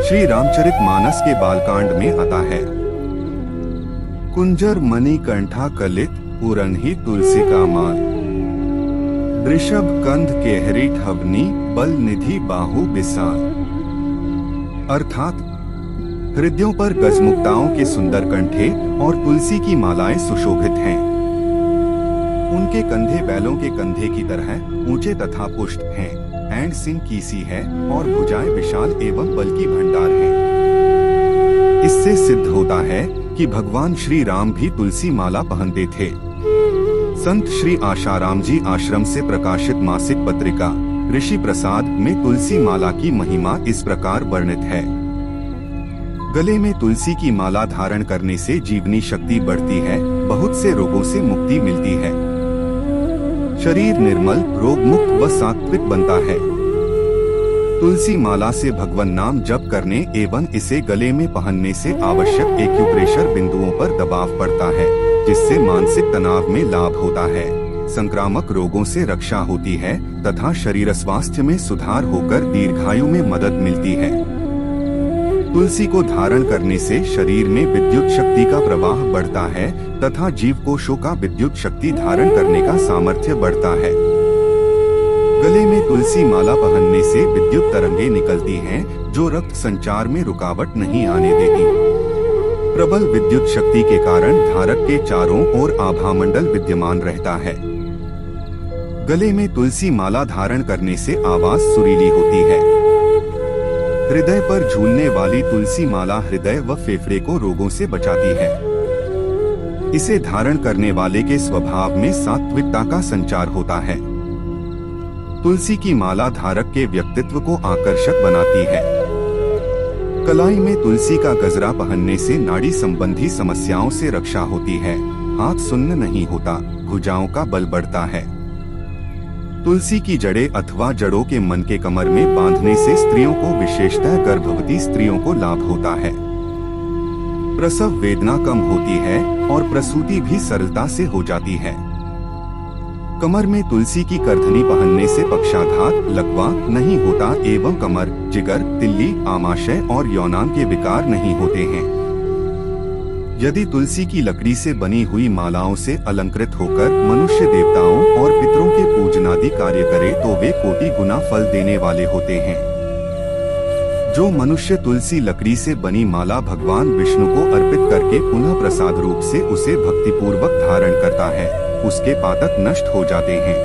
श्री रामचरितमानस के बालकांड में आता है, कुंजर मणि कंठा कलित उरन्ही तुलसी का माल, ऋषभ कंध केहरी ठवनी बल निधि बाहु विशाल। अर्थात हृदयों पर गजमुक्ताओं के सुंदर कंठे और तुलसी की मालाएं सुशोभित हैं। उनके कंधे बैलों के कंधे की तरह ऊंचे तथा पुष्ट हैं, एंड सिंह की सी है और भुजाएं विशाल एवं बल की भंडार हैं। इससे सिद्ध होता है कि भगवान श्री राम भी तुलसी माला पहनते थे। संत श्री आशाराम जी आश्रम से प्रकाशित मासिक पत्रिका ऋषि प्रसाद में तुलसी माला की महिमा इस प्रकार वर्णित है। गले में तुलसी की माला धारण करने से जीवनी शक्ति बढ़ती है, बहुत से रोगों से मुक्ति मिलती है, शरीर निर्मल रोग मुक्त व सात्विक बनता है। तुलसी माला से भगवान नाम जप करने एवं इसे गले में पहनने से आवश्यक एक्यूप्रेशर बिंदुओं पर दबाव पड़ता है, जिससे मानसिक तनाव में लाभ होता है, संक्रामक रोगों से रक्षा होती है तथा शरीर स्वास्थ्य में सुधार होकर दीर्घायु में मदद मिलती है। तुलसी को धारण करने से शरीर में विद्युत शक्ति का प्रवाह बढ़ता है तथा जीव कोशों का विद्युत शक्ति धारण करने का सामर्थ्य बढ़ता है। गले में तुलसी माला पहनने से विद्युत तरंगे निकलती हैं, जो रक्त संचार में रुकावट नहीं आने देती। प्रबल विद्युत शक्ति के कारण धारक के चारों ओर आभामंडल विद्यमान रहता है। गले में तुलसी माला धारण करने से आवाज सुरीली होती है। हृदय पर झूलने वाली तुलसी माला हृदय व फेफड़े को रोगों से बचाती है। इसे धारण करने वाले के स्वभाव में सात्विकता का संचार होता है। तुलसी की माला धारक के व्यक्तित्व को आकर्षक बनाती है। कलाई में तुलसी का गजरा पहनने से नाड़ी संबंधी समस्याओं से रक्षा होती है, हाथ सुन्न नहीं होता, भुजाओं का बल बढ़ता है। तुलसी की जड़ें अथवा जड़ों के मन के कमर में बांधने से स्त्रियों को, विशेषतः गर्भवती स्त्रियों को लाभ होता है। प्रसव वेदना कम होती है और प्रसूति भी सरलता से हो जाती है। कमर में तुलसी की करधनी पहनने से पक्षाघात, लकवा नहीं होता एवं कमर, जिगर, तिल्ली, आमाशय और यौनांग के विकार नहीं होते हैं। यदि तुलसी की लकड़ी से बनी हुई मालाओं से अलंकृत होकर मनुष्य देवताओं और पितरों के पूजनादि कार्य करे तो वे कोटि गुना फल देने वाले होते हैं। जो मनुष्य तुलसी लकड़ी से बनी माला भगवान विष्णु को अर्पित करके पुनः प्रसाद रूप से उसे भक्तिपूर्वक धारण करता है, उसके पातक नष्ट हो जाते हैं।